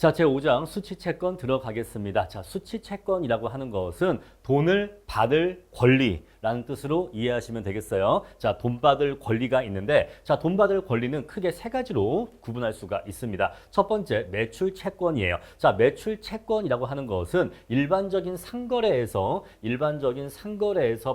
자, 제5장 수취채권 들어가겠습니다. 자, 수취채권이라고 하는 것은 돈을 받을 권리라는 뜻으로 이해하시면 되겠어요. 자, 돈 받을 권리가 있는데, 자, 돈 받을 권리는 크게 세 가지로 구분할 수가 있습니다. 첫 번째, 매출채권이에요. 자, 매출채권이라고 하는 것은 일반적인 상거래에서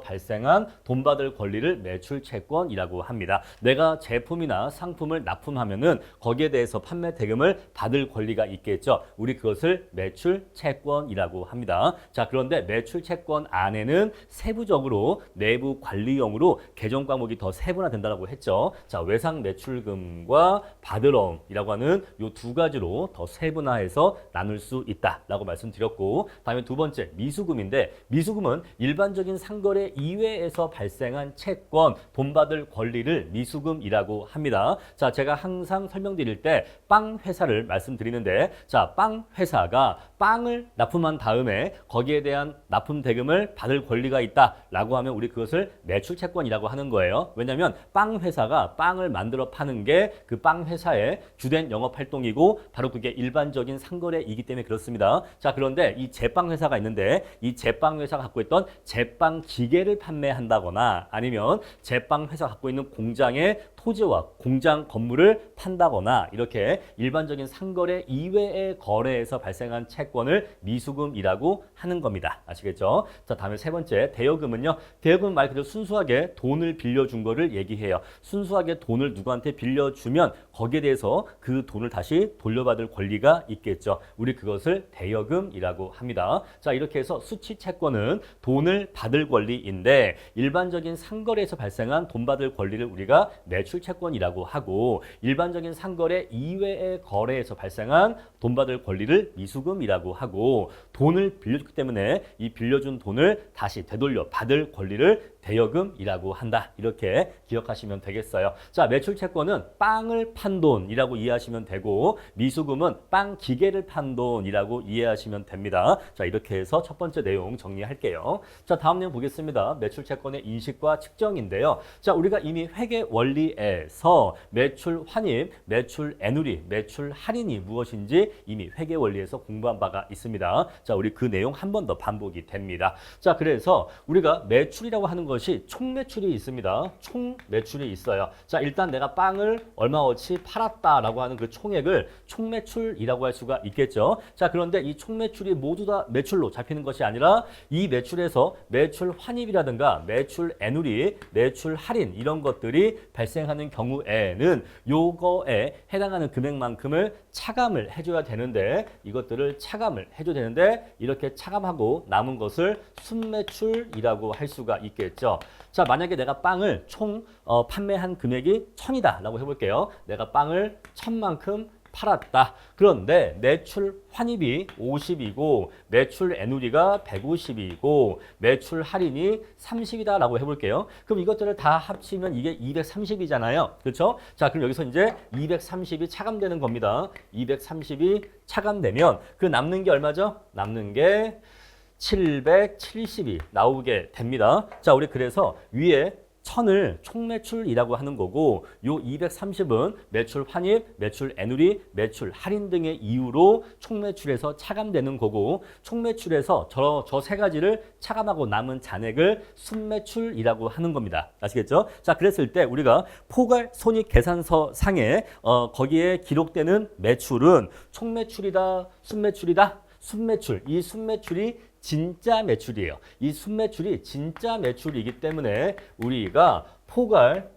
발생한 돈 받을 권리를 매출채권이라고 합니다. 내가 제품이나 상품을 납품하면은 거기에 대해서 판매 대금을 받을 권리가 있겠죠. 우리 그것을 매출채권이라고 합니다. 자, 그런데 매출채권 안에는 세부적으로 내부 관리용으로 개정 과목이 더 세분화된다고 했죠. 자, 외상 매출금과 받으러움이라고 하는 이 두 가지로 더 세분화해서 나눌 수 있다라고 말씀드렸고, 다음에 두 번째 미수금인데, 미수금은 일반적인 상거래 이외에서 발생한 채권, 돈 받을 권리를 미수금이라고 합니다. 자, 제가 항상 설명드릴 때 빵 회사를 말씀드리는데, 자, 빵 회사가 빵을 납품한 다음에 거기에 대한 납품 대금을 받을 권리가 있다라고 하면 우리 그것을 매출채권이라고 하는 거예요. 왜냐하면 빵 회사가 빵을 만들어 파는 게 그 빵 회사의 주된 영업 활동이고 바로 그게 일반적인 상거래이기 때문에 그렇습니다. 자, 그런데 이 제빵 회사가 있는데 이 제빵 회사가 갖고 있던 제빵 기계를 판매한다거나 아니면 제빵 회사가 갖고 있는 공장의 토지와 공장 건물을 판다거나 이렇게 일반적인 상거래 이외의 거래에서 발생한 채권을 미수금이라고 하는 겁니다. 아시겠죠? 자, 다음에 세 번째 대여금은요. 대여금은 말 그대로 순수하게 돈을 빌려준 거를 얘기해요. 순수하게 돈을 누구한테 빌려주면 거기에 대해서 그 돈을 다시 돌려받을 권리가 있겠죠. 우리 그것을 대여금이라고 합니다. 자, 이렇게 해서 수취채권은 돈을 받을 권리인데 일반적인 상거래에서 발생한 돈 받을 권리를 우리가 매출채권이라고 하고 일반적인 상거래 이외의 거래에서 발생한 돈 받을 권리를 미수금이라고 하고 돈을 빌려줬기 때문에 이 빌려준 돈을 다시 되돌려 받을 권리를 대여금이라고 한다. 이렇게 기억하시면 되겠어요. 자, 매출채권은 빵을 판 돈이라고 이해하시면 되고 미수금은 빵 기계를 판 돈이라고 이해하시면 됩니다. 자, 이렇게 해서 첫 번째 내용 정리할게요. 자, 다음 내용 보겠습니다. 매출채권의 인식과 측정인데요. 자, 우리가 이미 회계 원리에서 매출 환입, 매출 애누리, 매출 할인이 무엇인지 이미 회계 원리에서 공부한 바가 있습니다. 자, 우리 그 내용 한 번 더 반복이 됩니다. 자, 그래서 우리가 매출이라고 하는 것이 총매출이 있습니다. 총매출이 있어요. 자, 일단 내가 빵을 얼마어치 팔았다라고 하는 그 총액을 총매출이라고 할 수가 있겠죠. 자, 그런데 이 총매출이 모두 다 매출로 잡히는 것이 아니라 이 매출에서 매출 환입이라든가 매출 애누리, 매출 할인 이런 것들이 발생하는 경우에는 요거에 해당하는 금액만큼을 차감을 해줘야 되는데 이것들을 차감을 해줘야 되는데 이렇게 차감하고 남은 것을 순매출이라고 할 수가 있겠죠. 자, 만약에 내가 빵을 총 판매한 금액이 1000이다 라고 해볼게요. 내가 빵을 1000만큼 팔았다. 그런데 매출 환입이 50이고 매출 애누리가 150이고 매출 할인이 30이다 라고 해볼게요. 그럼 이것들을 다 합치면 이게 230이잖아요. 그렇죠? 자, 그럼 여기서 이제 230이 차감되는 겁니다. 230이 차감되면 그 남는 게 얼마죠? 남는 게 770이 나오게 됩니다. 자, 우리 그래서 위에 1000을 총매출이라고 하는 거고 요 230은 매출 환입, 매출 애누리, 매출 할인 등의 이유로 총매출에서 차감되는 거고 총매출에서 저 세 가지를 차감하고 남은 잔액을 순매출이라고 하는 겁니다. 아시겠죠? 자, 그랬을 때 우리가 포괄 손익 계산서 상에 거기에 기록되는 매출은 총매출이다, 순매출이다, 순매출. 이 순매출이 진짜 매출이에요. 이 순매출이 진짜 매출이기 때문에 우리가 포괄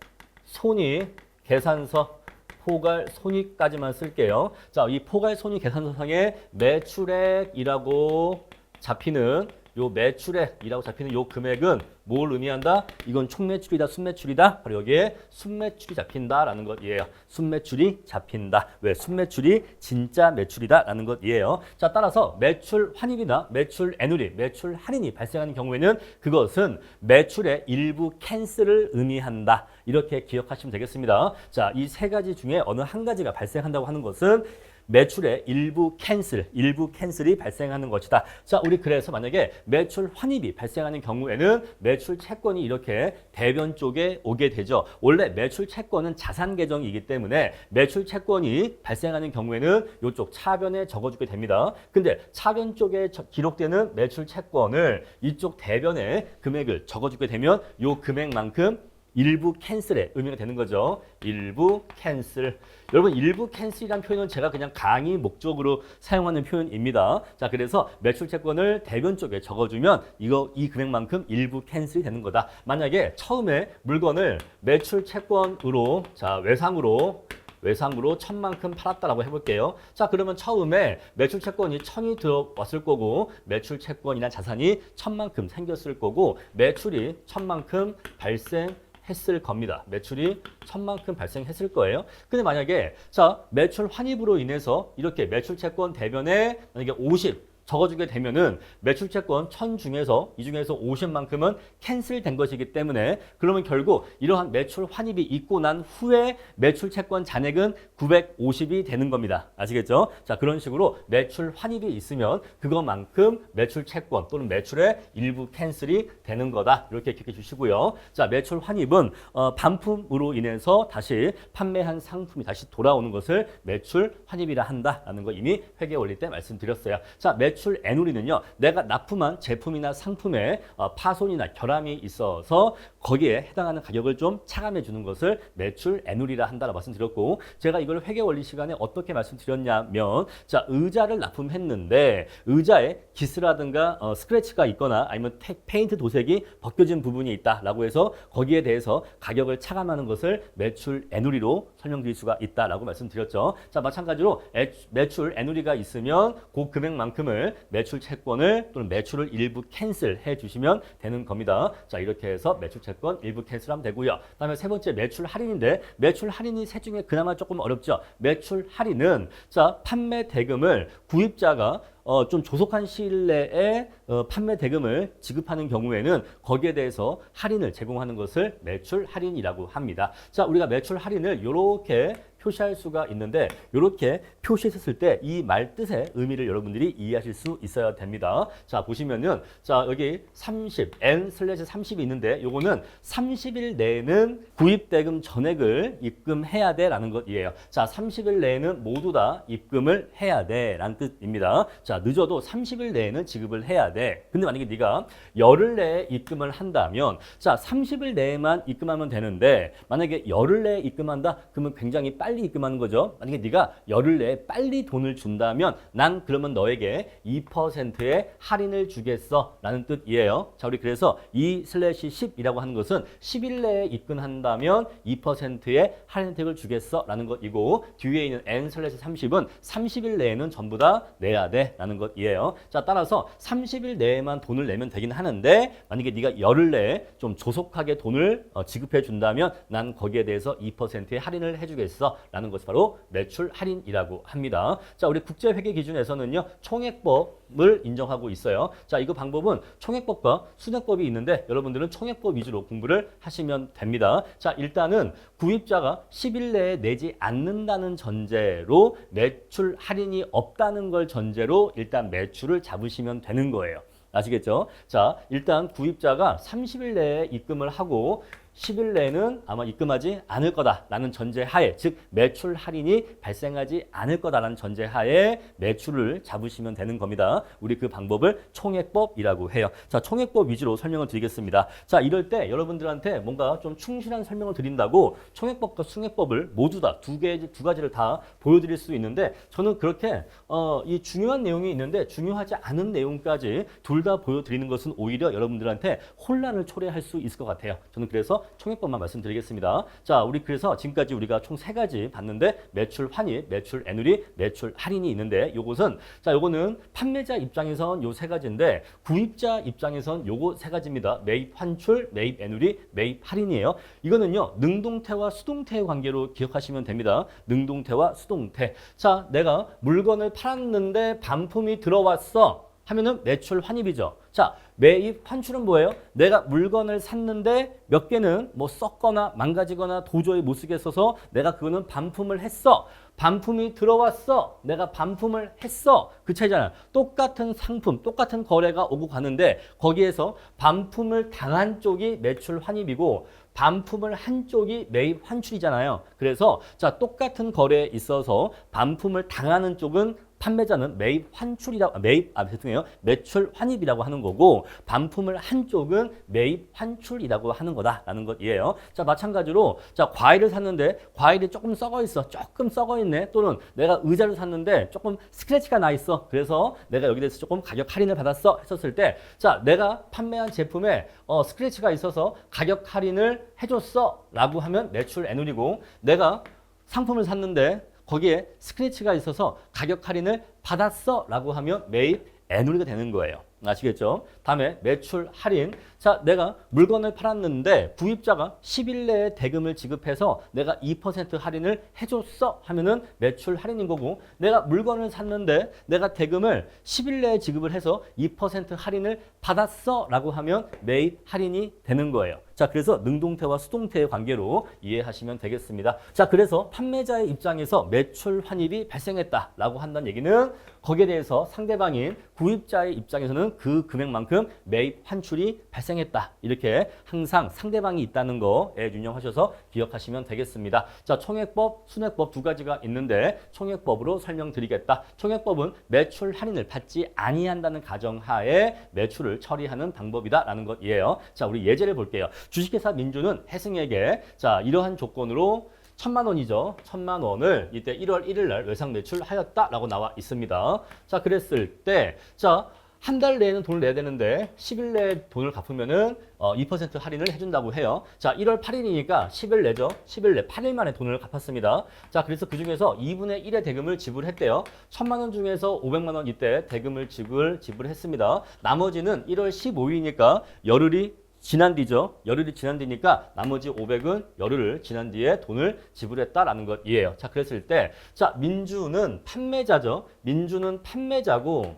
손익 계산서 포괄 손익까지만 쓸게요. 자, 이 포괄 손익 계산서상에 매출액이라고 잡히는 요 매출액이라고 잡히는 요 금액은 뭘 의미한다? 이건 총매출이다, 순매출이다. 바로 여기에 순매출이 잡힌다라는 것이에요. 순매출이 잡힌다. 왜? 순매출이 진짜 매출이다라는 것이에요. 자, 따라서 매출 환입이나 매출 애누리, 매출 할인이 발생하는 경우에는 그것은 매출의 일부 캔슬을 의미한다. 이렇게 기억하시면 되겠습니다. 자, 이 세 가지 중에 어느 한 가지가 발생한다고 하는 것은 매출의 일부 캔슬이 발생하는 것이다. 자, 우리 그래서 만약에 매출 환입이 발생하는 경우에는 매출 채권이 이렇게 대변 쪽에 오게 되죠. 원래 매출 채권은 자산 계정이기 때문에 매출 채권이 발생하는 경우에는 이쪽 차변에 적어주게 됩니다. 근데 차변 쪽에 기록되는 매출 채권을 이쪽 대변에 금액을 적어주게 되면 이 금액만큼 일부 캔슬의 의미가 되는 거죠. 일부 캔슬. 여러분, 일부 캔슬이라는 표현은 제가 그냥 강의 목적으로 사용하는 표현입니다. 자, 그래서 매출 채권을 대변 쪽에 적어주면 이 금액만큼 일부 캔슬이 되는 거다. 만약에 처음에 물건을 매출 채권으로, 자, 외상으로 1000만큼 팔았다라고 해볼게요. 자, 그러면 처음에 매출 채권이 1000이 들어왔을 거고 매출 채권이나 자산이 1000만큼 생겼을 거고 매출이 1000만큼 발생했을 겁니다. 매출이 1000만큼 발생했을 거예요. 근데 만약에 자, 매출 환입으로 인해서 이렇게 매출 채권 대변에 만약에 50 적어주게 되면은 매출 채권 1000 중에서 이 중에서 50만큼은 캔슬된 것이기 때문에 그러면 결국 이러한 매출 환입이 있고 난 후에 매출 채권 잔액은 950이 되는 겁니다. 아시겠죠? 자, 그런 식으로 매출 환입이 있으면 그것만큼 매출 채권 또는 매출의 일부 캔슬이 되는 거다. 이렇게 기억해 주시고요. 자, 매출 환입은 반품으로 인해서 다시 판매한 상품이 다시 돌아오는 것을 매출 환입이라 한다라는 거 이미 회계 원리 때 말씀드렸어요. 자, 매출 애누리는요, 내가 납품한 제품이나 상품에 파손이나 결함이 있어서 거기에 해당하는 가격을 좀 차감해 주는 것을 매출 애누리라 한다라고 말씀드렸고, 제가 이걸 회계 원리 시간에 어떻게 말씀드렸냐면, 자, 의자를 납품했는데 의자에 기스라든가 스크래치가 있거나 아니면 페인트 도색이 벗겨진 부분이 있다라고 해서 거기에 대해서 가격을 차감하는 것을 매출 애누리로 설명드릴 수가 있다라고 말씀드렸죠. 자, 마찬가지로 매출 애누리가 있으면 그 금액만큼을 매출 채권을 또는 매출을 일부 캔슬해 주시면 되는 겁니다. 자, 이렇게 해서 매출 채권 일부 캔슬하면 되고요. 그다음에 세 번째 매출 할인인데, 매출 할인이 셋 중에 그나마 조금 어렵죠. 매출 할인은 자, 판매 대금을 구입자가 좀 조속한 시일 내에 판매 대금을 지급하는 경우에는 거기에 대해서 할인을 제공하는 것을 매출 할인이라고 합니다. 자, 우리가 매출 할인을 이렇게 표시할 수가 있는데, 이렇게 표시했을 때 이 말 뜻의 의미를 여러분들이 이해하실 수 있어야 됩니다. 자, 보시면은 자, 여기 30이 있는데 요거는 30일 내에는 구입 대금 전액을 입금해야 돼라는 것이에요. 자, 30일 내에는 모두 다 입금을 해야 돼라는 뜻입니다. 자, 늦어도 30일 내에는 지급을 해야 돼. 근데 만약에 네가 열흘 내에 입금을 한다면, 자, 30일 내에만 입금하면 되는데 만약에 열흘 내에 입금한다? 그러면 굉장히 빨리 입금하는 거죠. 만약에 네가 열흘 내에 빨리 돈을 준다면 난 그러면 너에게 2%의 할인을 주겠어 라는 뜻이에요. 자, 우리 그래서 2/10이라고 하는 것은 10일 내에 입금한다면 2%의 할인 혜택을 주겠어 라는 것이고, 뒤에 있는 N/30은 30일 내에는 전부 다 내야 돼 라는 것이에요. 자, 따라서 30일 내에만 돈을 내면 되긴 하는데 만약에 네가 열흘 내에 좀 조속하게 돈을 지급해 준다면 난 거기에 대해서 2%의 할인을 해주겠어 라는 것이 바로 매출 할인이라고 합니다. 자, 우리 국제회계 기준에서는요, 총액법을 인정하고 있어요. 자, 이거 방법은 총액법과 순액법이 있는데 여러분들은 총액법 위주로 공부를 하시면 됩니다. 자, 일단은 구입자가 10일 내에 내지 않는다는 전제로 매출 할인이 없다는 걸 전제로 일단 매출을 잡으시면 되는 거예요. 아시겠죠? 자, 일단 구입자가 30일 내에 입금을 하고 10일 내에는 아마 입금하지 않을 거다라는 전제하에, 즉 매출 할인이 발생하지 않을 거다라는 전제하에 매출을 잡으시면 되는 겁니다. 우리 그 방법을 총액법이라고 해요. 자, 총액법 위주로 설명을 드리겠습니다. 자, 이럴 때 여러분들한테 뭔가 좀 충실한 설명을 드린다고 총액법과 순액법을 모두 다 두 가지를 다 보여드릴 수 있는데, 저는 그렇게 이 중요한 내용이 있는데 중요하지 않은 내용까지 둘 다 보여드리는 것은 오히려 여러분들한테 혼란을 초래할 수 있을 것 같아요. 저는 그래서 총액법만 말씀드리겠습니다. 자, 우리 그래서 지금까지 우리가 총 세 가지 봤는데, 매출 환입, 매출 애누리, 매출 할인이 있는데, 요것은 자, 요거는 판매자 입장에선 요 세 가지인데 구입자 입장에선 요거 세 가지입니다. 매입 환출, 매입 애누리, 매입 할인이에요. 이거는요, 능동태와 수동태의 관계로 기억하시면 됩니다. 능동태와 수동태. 자, 내가 물건을 팔았는데 반품이 들어왔어 하면은 매출 환입이죠. 자, 매입 환출은 뭐예요? 내가 물건을 샀는데 몇 개는 뭐 썩거나 망가지거나 도저히 못 쓰겠어서 내가 그거는 반품을 했어. 반품이 들어왔어. 내가 반품을 했어. 그 차이잖아. 똑같은 상품, 똑같은 거래가 오고 가는데 거기에서 반품을 당한 쪽이 매출 환입이고 반품을 한 쪽이 매입 환출이잖아요. 그래서 자, 똑같은 거래에 있어서 반품을 당하는 쪽은 판매자는 죄송해요. 매출 환입이라고 하는 거고 반품을 한 쪽은 매입 환출이라고 하는 거다라는 것이에요. 자, 마찬가지로 자, 과일을 샀는데 과일이 조금 썩어 있어. 조금 썩어 있네. 또는 내가 의자를 샀는데 조금 스크래치가 나 있어. 그래서 내가 여기 대해서 조금 가격 할인을 받았어. 했었을 때 자, 내가 판매한 제품에 스크래치가 있어서 가격 할인을 해줬어. 라고 하면 매출 애누리고 내가 상품을 샀는데 거기에 스크래치가 있어서 가격 할인을 받았어 라고 하면 매입 애누리가 되는 거예요. 아시겠죠? 다음에 매출 할인. 자, 내가 물건을 팔았는데 구입자가 10일 내에 대금을 지급해서 내가 2% 할인을 해줬어 하면은 매출 할인인 거고 내가 물건을 샀는데 내가 대금을 10일 내에 지급을 해서 2% 할인을 받았어 라고 하면 매입 할인이 되는 거예요. 자, 그래서 능동태와 수동태의 관계로 이해하시면 되겠습니다. 자, 그래서 판매자의 입장에서 매출 환입이 발생했다라고 한다는 얘기는 거기에 대해서 상대방인 구입자의 입장에서는 그 금액만큼 매입 환출이 발생했다. 이렇게 항상 상대방이 있다는 거에 유념하셔서 기억하시면 되겠습니다. 자, 총액법, 순액법 두 가지가 있는데 총액법으로 설명드리겠다. 총액법은 매출 할인을 받지 아니한다는 가정하에 매출을 처리하는 방법이다라는 것이에요. 자, 우리 예제를 볼게요. 주식회사 민주는 혜승에게 자, 이러한 조건으로 1,000만 원이죠. 1,000만 원을 이때 1월 1일 날 외상 매출하였다라고 나와 있습니다. 자, 그랬을 때 자, 한 달 내에는 돈을 내야 되는데 10일 내에 돈을 갚으면은 2% 할인을 해준다고 해요. 자, 1월 8일이니까 10일 내죠. 10일 내 8일 만에 돈을 갚았습니다. 자, 그래서 그 중에서 2분의 1의 대금을 지불했대요. 1,000만 원 중에서 500만 원 이때 대금을 지불했습니다. 나머지는 1월 15일이니까 열흘이 지난 뒤죠. 열흘이 지난 뒤니까 나머지 500은 열흘을 지난 뒤에 돈을 지불했다라는 것이에요. 자, 그랬을 때 자, 민주는 판매자죠. 민주는 판매자고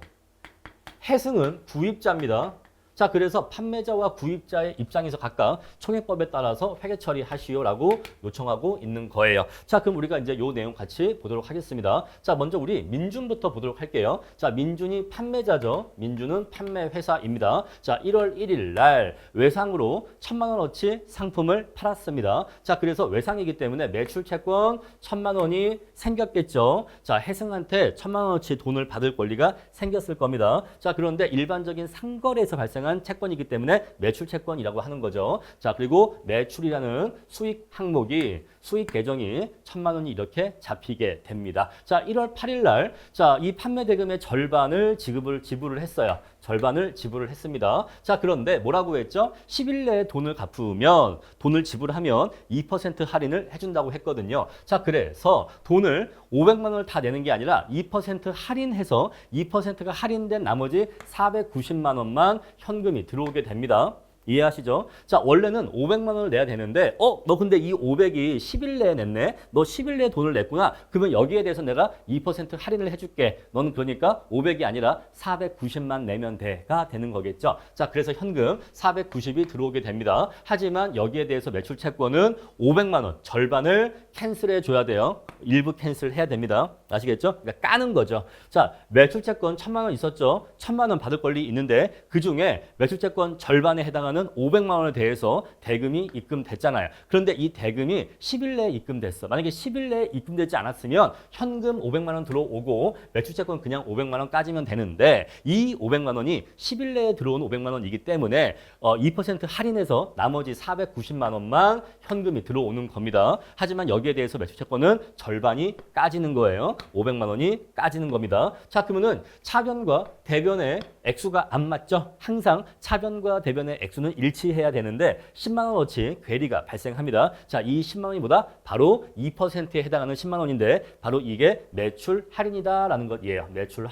혜승은 구입자입니다. 자, 그래서 판매자와 구입자의 입장에서 각각 총액법에 따라서 회계 처리하시오라고 요청하고 있는 거예요. 자, 그럼 우리가 이제 요 내용 같이 보도록 하겠습니다. 자, 먼저 우리 민준부터 보도록 할게요. 자, 민준이 판매자죠. 민준은 판매 회사입니다. 자, 1월 1일 날 외상으로 1,000만 원어치 상품을 팔았습니다. 자, 그래서 외상이기 때문에 매출 채권 1,000만 원이 생겼겠죠. 자, 혜승한테 1,000만 원어치 돈을 받을 권리가 생겼을 겁니다. 자, 그런데 일반적인 상거래에서 발생한 채권이기 때문에 매출 채권이라고 하는 거죠. 자, 그리고 매출이라는 수익 항목이 수익 계정이 1,000만 원이 이렇게 잡히게 됩니다. 자, 1월 8일 날 자, 이 판매 대금의 절반을 지불을 했어요. 절반을 지불을 했습니다. 자, 그런데 뭐라고 했죠? 10일 내에 돈을 갚으면 돈을 지불하면 2% 할인을 해준다고 했거든요. 자, 그래서 돈을 500만 원을 다 내는 게 아니라 2% 할인해서 2%가 할인된 나머지 490만 원만 현금이 들어오게 됩니다. 이해하시죠? 자, 원래는 500만 원을 내야 되는데 너 근데 이 500이 10일 내에 냈네? 너 10일 내에 돈을 냈구나? 그러면 여기에 대해서 내가 2% 할인을 해줄게. 너는 그러니까 500이 아니라 490만 내면 돼가 되는 거겠죠? 자, 그래서 현금 490이 들어오게 됩니다. 하지만 여기에 대해서 매출 채권은 500만 원 절반을 캔슬해 줘야 돼요. 일부 캔슬 해야 됩니다. 아시겠죠? 그러니까 까는 거죠. 자, 매출 채권 1,000만 원 있었죠? 1,000만 원 받을 권리 있는데 그중에 매출 채권 절반에 해당하는 500만 원에 대해서 대금이 입금됐잖아요. 그런데 이 대금이 10일 내에 입금됐어. 만약에 10일 내에 입금되지 않았으면 현금 500만 원 들어오고 매출 채권 그냥 500만 원 까지면 되는데 이 500만 원이 10일 내에 들어온 500만 원이기 때문에 2% 할인해서 나머지 490만 원만 현금이 들어오는 겁니다. 하지만 여기에 대해서 매출 채권은 절반이 까지는 거예요. 500만 원이 까지는 겁니다. 자, 그러면은 차변과 대변의 액수가 안 맞죠? 항상 차변과 대변의 액수는 일치해야 되는데 10만 원어치 괴리가 발생합니다. 자, 이 10만 원이 뭐다? 바로 2%에 해당하는 10만 원인데 바로 이게 매출 할인이다라는 것이에요. 매출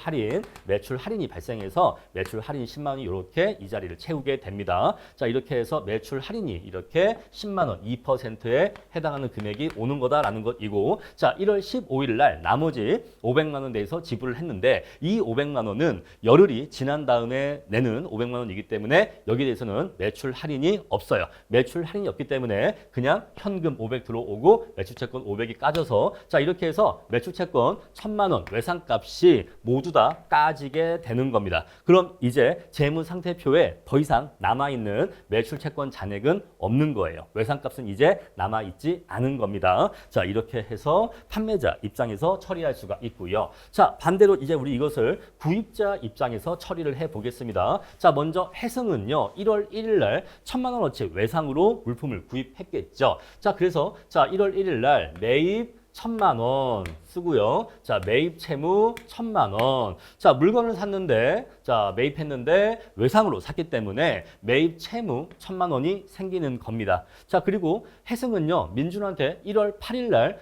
할인이 발생해서 매출 할인 10만 원이 이렇게 이 자리를 채우게 됩니다. 자, 이렇게 해서 매출 할인이 이렇게 10만 원 2%에 해당하는 금액이 오는 거다라는 것이고 자, 1월 15일 날 나머지 500만 원 대해서 지불을 했는데 이 500만 원은 열흘이 지난 다음에 내는 500만 원이기 때문에 여기에 대해서는 매출 할인이 없어요. 매출 할인이 없기 때문에 그냥 현금 500 들어오고 매출채권 500이 까져서 자 이렇게 해서 매출채권 1000만 원 외상값이 모두 다 까지게 되는 겁니다. 그럼 이제 재무상태표에 더 이상 남아있는 매출채권 잔액은 없는 거예요. 외상값은 이제 남아있지 않은 겁니다. 자 이렇게 해서 판매자 입장에서 처리할 수가 있고요. 자 반대로 이제 우리 이것을 구입자 입장에서 처리를 해보겠습니다. 자 먼저 해승은요 1월 1일 날 1000만 원어치 외상으로 물품을 구입했겠죠. 자 그래서 자 1월 1일 날 매입 1000만 원 쓰고요. 자, 매입 채무 1000만 원. 자, 물건을 샀는데, 자, 매입했는데 외상으로 샀기 때문에 매입 채무 1000만 원이 생기는 겁니다. 자, 그리고 해승은요, 민준한테 1월 8일 날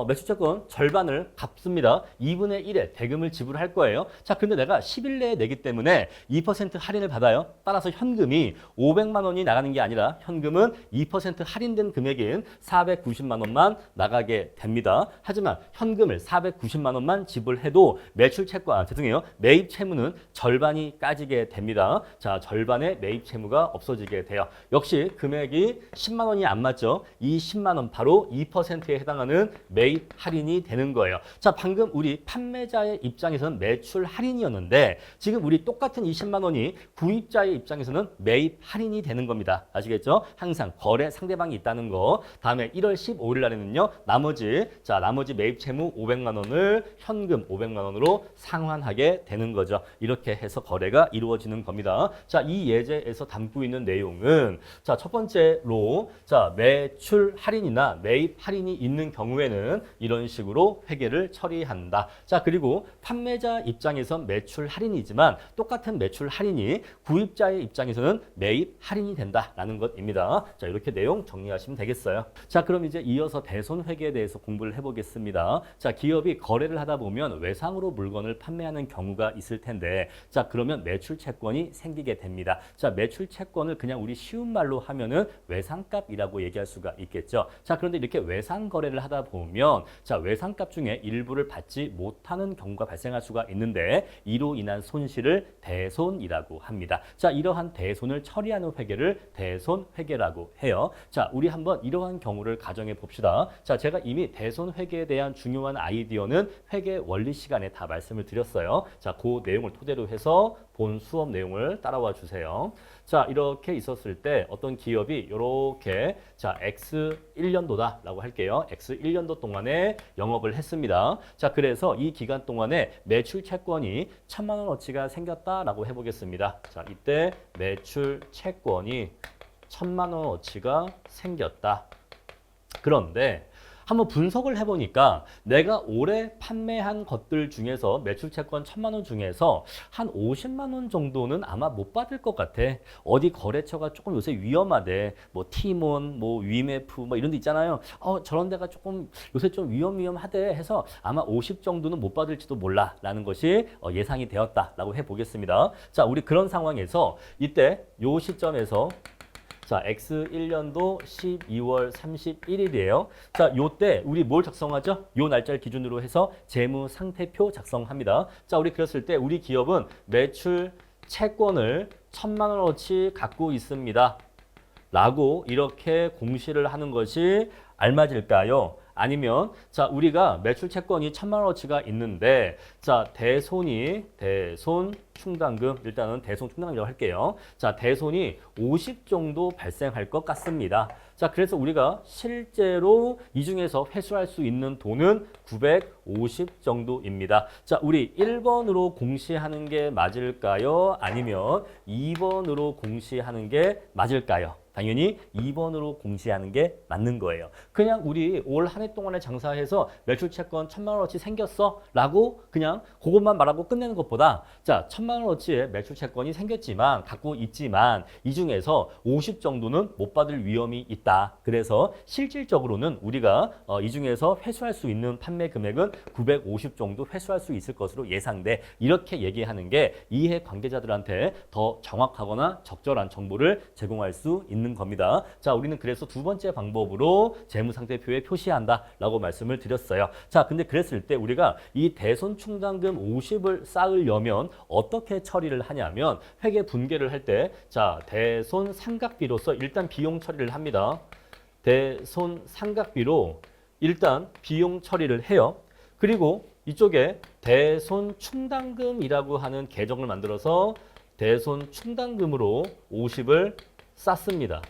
매출채권 절반을 갚습니다. 2분의 1의 대금을 지불할 거예요. 자, 근데 내가 10일 내에 내기 때문에 2% 할인을 받아요. 따라서 현금이 500만 원이 나가는 게 아니라 현금은 2% 할인된 금액인 490만 원만 나가게 됩니다. 하지만 현금을 490만 원만 지불해도 매출채권, 죄송해요. 매입 채무는 절반이 까지게 됩니다. 자, 절반의 매입 채무가 없어지게 돼요. 역시 금액이 10만 원이 안 맞죠? 이 10만 원 바로 2%에 해당하는 매입 할인이 되는 거예요. 자, 방금 우리 판매자의 입장에서는 매출 할인이었는데 지금 우리 똑같은 20만 원이 구입자의 입장에서는 매입 할인이 되는 겁니다. 아시겠죠? 항상 거래 상대방이 있다는 거. 다음에 1월 15일 날에는요. 나머지 매입 채무 500만 원을 현금 500만 원으로 상환하게 되는 거죠. 이렇게 해서 거래가 이루어지는 겁니다. 자, 이 예제에서 담고 있는 내용은 자, 첫 번째로 자, 매출 할인이나 매입 할인이 있는 경우에는 이런 식으로 회계를 처리한다. 자, 그리고 판매자 입장에선 매출 할인이지만 똑같은 매출 할인이 구입자의 입장에서는 매입 할인이 된다라는 것입니다. 자, 이렇게 내용 정리하시면 되겠어요. 자, 그럼 이제 이어서 대손 회계에 대해서 공부를 해보겠습니다. 자, 기업이 거래를 하다 보면 외상으로 물건을 판매하는 경우가 있을 텐데 자, 그러면 매출 채권이 생기게 됩니다. 자, 매출 채권을 그냥 우리 쉬운 말로 하면은 외상값이라고 얘기할 수가 있겠죠. 자, 그런데 이렇게 외상 거래를 하다 보면 자, 외상값 중에 일부를 받지 못하는 경우가 발생할 수가 있는데 이로 인한 손실을 대손이라고 합니다. 자, 이러한 대손을 처리하는 회계를 대손 회계라고 해요. 자, 우리 한번 이러한 경우를 가정해 봅시다. 자, 제가 이미 대손 회계에 대한 중요한 아이디어는 회계 원리 시간에 다 말씀을 드렸어요. 자, 그 내용을 토대로 해서 본 수업 내용을 따라와 주세요. 자, 이렇게 있었을 때 어떤 기업이 이렇게 자, X 1년도다라고 할게요. X 1년도 동안에 영업을 했습니다. 자, 그래서 이 기간 동안에 매출 채권이 1000만 원어치가 생겼다라고 해보겠습니다. 자, 이때 매출 채권이 1000만 원어치가 생겼다. 그런데 한번 분석을 해보니까 내가 올해 판매한 것들 중에서 매출채권 1000만 원 중에서 한 50만 원 정도는 아마 못 받을 것 같아. 어디 거래처가 조금 요새 위험하대. 뭐 티몬, 뭐 위메프 뭐 이런 데 있잖아요. 저런 데가 조금 요새 좀 위험하대 해서 아마 50 정도는 못 받을지도 몰라 라는 것이 예상이 되었다라고 해보겠습니다. 자, 우리 그런 상황에서 이때 요 시점에서 자, X 1년도 12월 31일이에요. 자, 요때 우리 뭘 작성하죠? 요 날짜를 기준으로 해서 재무 상태표 작성합니다. 자, 우리 그랬을 때 우리 기업은 매출 채권을 1000만 원어치 갖고 있습니다. 라고 이렇게 공시를 하는 것이 알맞을까요? 아니면 자, 우리가 매출 채권이 1000만 원어치가 있는데 자, 대손 충당금, 일단은 대손 충당금이라고 할게요. 자, 대손이 50 정도 발생할 것 같습니다. 자, 그래서 우리가 실제로 이 중에서 회수할 수 있는 돈은 950 정도입니다. 자, 우리 1번으로 공시하는 게 맞을까요? 아니면 2번으로 공시하는 게 맞을까요? 당연히 2번으로 공시하는 게 맞는 거예요. 그냥 우리 올 한 해 동안에 장사해서 매출 채권 1000만 원어치 생겼어 라고 그냥 그것만 말하고 끝내는 것보다 자, 1000만 원어치의 매출 채권이 생겼지만 갖고 있지만 이 중에서 50 정도는 못 받을 위험이 있다. 있다. 그래서 실질적으로는 우리가 이 중에서 회수할 수 있는 판매 금액은 950 정도 회수할 수 있을 것으로 예상돼. 이렇게 얘기하는 게 이해 관계자들한테 더 정확하거나 적절한 정보를 제공할 수 있는 겁니다. 자, 우리는 그래서 두 번째 방법으로 재무상태표에 표시한다라고 말씀을 드렸어요. 자, 근데 그랬을 때 우리가 이 대손충당금 50을 쌓으려면 어떻게 처리를 하냐면 회계 분계를 할 때 자, 대손상각비로서 일단 비용 처리를 합니다. 대손상각비로 일단 비용 처리를 해요. 그리고 이쪽에 대손충당금이라고 하는 계정을 만들어서 대손충당금으로 50을 쌓습니다.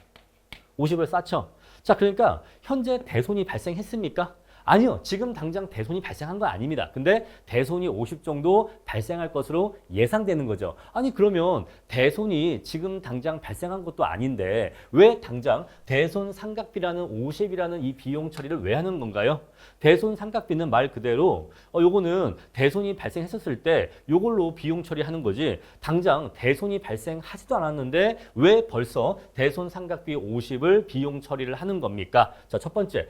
50을 쌓죠. 자, 그러니까 현재 대손이 발생했습니까? 아니요. 지금 당장 대손이 발생한 거 아닙니다. 근데 대손이 50 정도 발생할 것으로 예상되는 거죠. 아니 그러면 대손이 지금 당장 발생한 것도 아닌데 왜 당장 대손 상각비라는 50이라는 이 비용 처리를 왜 하는 건가요? 대손 상각비는 말 그대로 요거는 대손이 발생했었을 때 요걸로 비용 처리하는 거지 당장 대손이 발생하지도 않았는데 왜 벌써 대손 상각비 50을 비용 처리를 하는 겁니까? 자, 첫 번째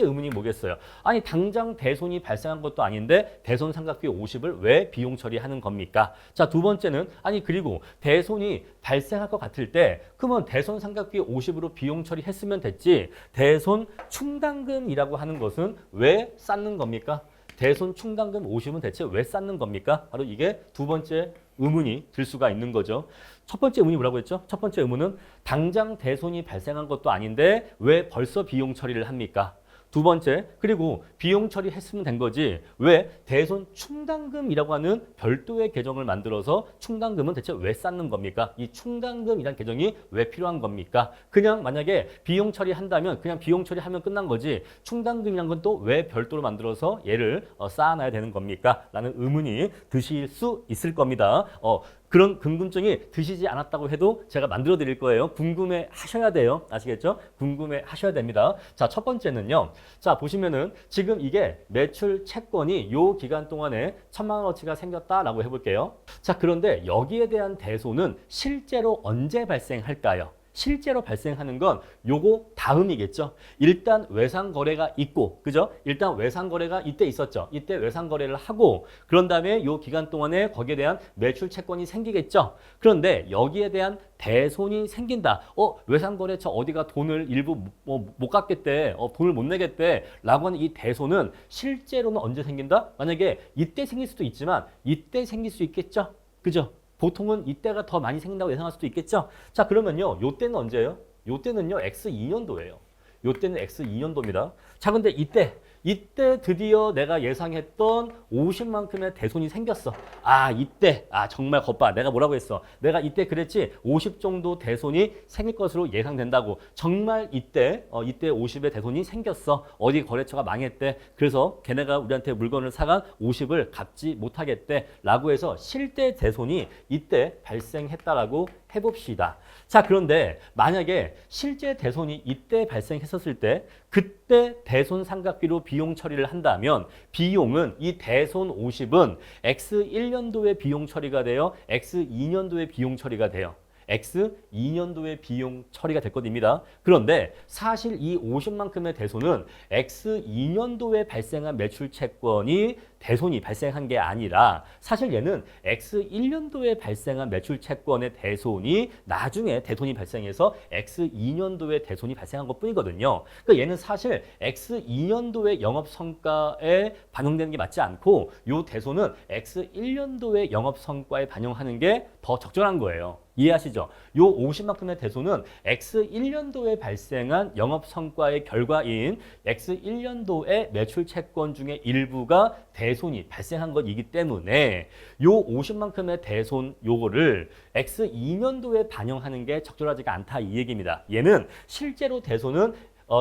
의문이 뭐겠어요? 아니 당장 대손이 발생한 것도 아닌데 대손 상각비 50을 왜 비용 처리하는 겁니까? 자, 두 번째는 아니 그리고 대손이 발생할 것 같을 때 그러면 대손 상각비 50으로 비용 처리했으면 됐지 대손 충당금이라고 하는 것은 왜 쌓는 겁니까? 대손 충당금 50은 대체 왜 쌓는 겁니까? 바로 이게 두 번째 의문이 들 수가 있는 거죠. 첫 번째 의문이 뭐라고 했죠? 첫 번째 의문은 당장 대손이 발생한 것도 아닌데 왜 벌써 비용 처리를 합니까? 두 번째, 그리고 비용 처리했으면 된 거지 왜 대손 충당금이라고 하는 별도의 계정을 만들어서 충당금은 대체 왜 쌓는 겁니까? 이 충당금이란 계정이 왜 필요한 겁니까? 그냥 만약에 비용 처리한다면 그냥 비용 처리하면 끝난 거지 충당금이란 건 또 왜 별도로 만들어서 얘를 쌓아놔야 되는 겁니까? 라는 의문이 드실 수 있을 겁니다. 그런 궁금증이 드시지 않았다고 해도 제가 만들어 드릴 거예요. 궁금해 하셔야 돼요. 아시겠죠? 궁금해 하셔야 됩니다. 자, 첫 번째는요. 자, 보시면은 지금 이게 매출 채권이 요 기간 동안에 1,000만 원어치가 생겼다라고 해볼게요. 자, 그런데 여기에 대한 대손은 실제로 언제 발생할까요? 실제로 발생하는 건 요거 다음이겠죠. 일단 외상 거래가 있고, 그죠? 일단 외상 거래가 이때 있었죠. 이때 외상 거래를 하고, 그런 다음에 요 기간 동안에 거기에 대한 매출 채권이 생기겠죠. 그런데 여기에 대한 대손이 생긴다. 외상 거래처 어디가 돈을 일부 못 갚겠대, 돈을 못 내겠대라고 하는 이 대손은 실제로는 언제 생긴다? 만약에 이때 생길 수도 있지만 이때 생길 수 있겠죠. 그죠? 보통은 이때가 더 많이 생긴다고 예상할 수도 있겠죠. 자, 그러면요. 요 때는 언제예요? 요 때는요. X2년도예요. 요 때는 X2년도입니다. 자, 근데 이때 드디어 내가 예상했던 50만큼의 대손이 생겼어. 이때 정말 겉봐. 내가 뭐라고 했어? 내가 이때 그랬지. 50 정도 대손이 생길 것으로 예상된다고. 정말 이때 50의 대손이 생겼어. 어디 거래처가 망했대. 그래서 걔네가 우리한테 물건을 사간 50을 갚지 못하겠대. 라고 해서 실제 대손이 이때 발생했다라고 해봅시다. 자, 그런데 만약에 실제 대손이 이때 발생했었을 때 그때 대손 상각비로 비용 처리를 한다면 비용은 이 대손 50은 X1년도에 비용 처리가 돼요. X2년도에 비용 처리가 돼요. X2년도에 비용 처리가 될 것입니다. 그런데 사실 이 50만큼의 대손은 X2년도에 발생한 매출 채권이 대손이 발생한 게 아니라 사실 얘는 X1년도에 발생한 매출 채권의 대손이 나중에 대손이 발생해서 X2년도에 대손이 발생한 것뿐이거든요. 그러니까 얘는 사실 X2년도의 영업성과에 반영되는 게 맞지 않고 이 대손은 X1년도의 영업성과에 반영하는 게 더 적절한 거예요. 이해하시죠? 요 50만큼의 대손은 X1년도에 발생한 영업성과의 결과인 X1년도의 매출 채권 중에 일부가 대손이 발생한 것이기 때문에 요 50만큼의 대손 요거를 X2년도에 반영하는 게 적절하지가 않다 이 얘기입니다. 얘는 실제로 대손은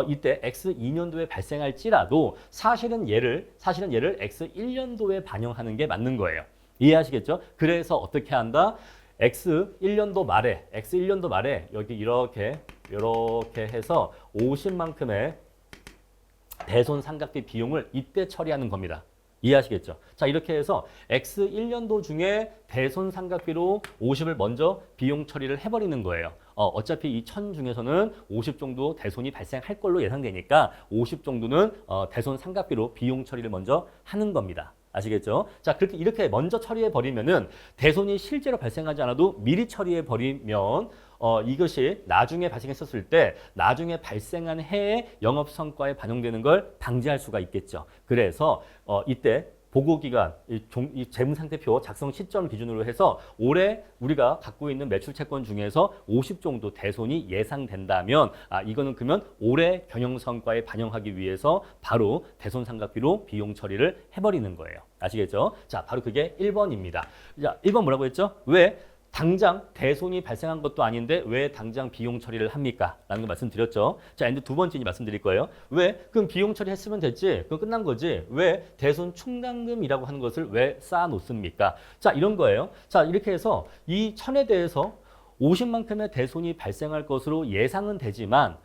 이때 X2년도에 발생할지라도 사실은 얘를 X1년도에 반영하는 게 맞는 거예요. 이해하시겠죠? 그래서 어떻게 한다? X1년도 말에 여기 이렇게 해서 50만큼의 대손 상각비 비용을 이때 처리하는 겁니다. 이해하시겠죠? 자, 이렇게 해서 X 1년도 중에 대손 상각비로 50을 먼저 비용 처리를 해버리는 거예요. 어차피 이 1000 중에서는 50 정도 대손이 발생할 걸로 예상되니까 50 정도는 대손 상각비로 비용 처리를 먼저 하는 겁니다. 아시겠죠? 자, 그렇게 이렇게 먼저 처리해 버리면은 대손이 실제로 발생하지 않아도 미리 처리해 버리면 이것이 나중에 발생했었을 때 나중에 발생한 해의 영업 성과에 반영되는 걸 방지할 수가 있겠죠. 그래서 이때 보고기간, 이 재무상태표 작성 시점 기준으로 해서 올해 우리가 갖고 있는 매출 채권 중에서 50 정도 대손이 예상된다면 이거는 그러면 올해 경영성과에 반영하기 위해서 바로 대손상각비로 비용 처리를 해버리는 거예요. 아시겠죠? 자, 바로 그게 1번입니다. 자, 1번 뭐라고 했죠? 왜? 당장 대손이 발생한 것도 아닌데 왜 당장 비용 처리를 합니까? 라는 거 말씀드렸죠. 자, 이제 두 번째 말씀드릴 거예요. 왜? 그럼 비용 처리했으면 됐지. 그럼 끝난 거지. 왜 대손 충당금이라고 하는 것을 왜 쌓아 놓습니까? 자, 이런 거예요. 자, 이렇게 해서 이 1000에 대해서 50만큼의 대손이 발생할 것으로 예상은 되지만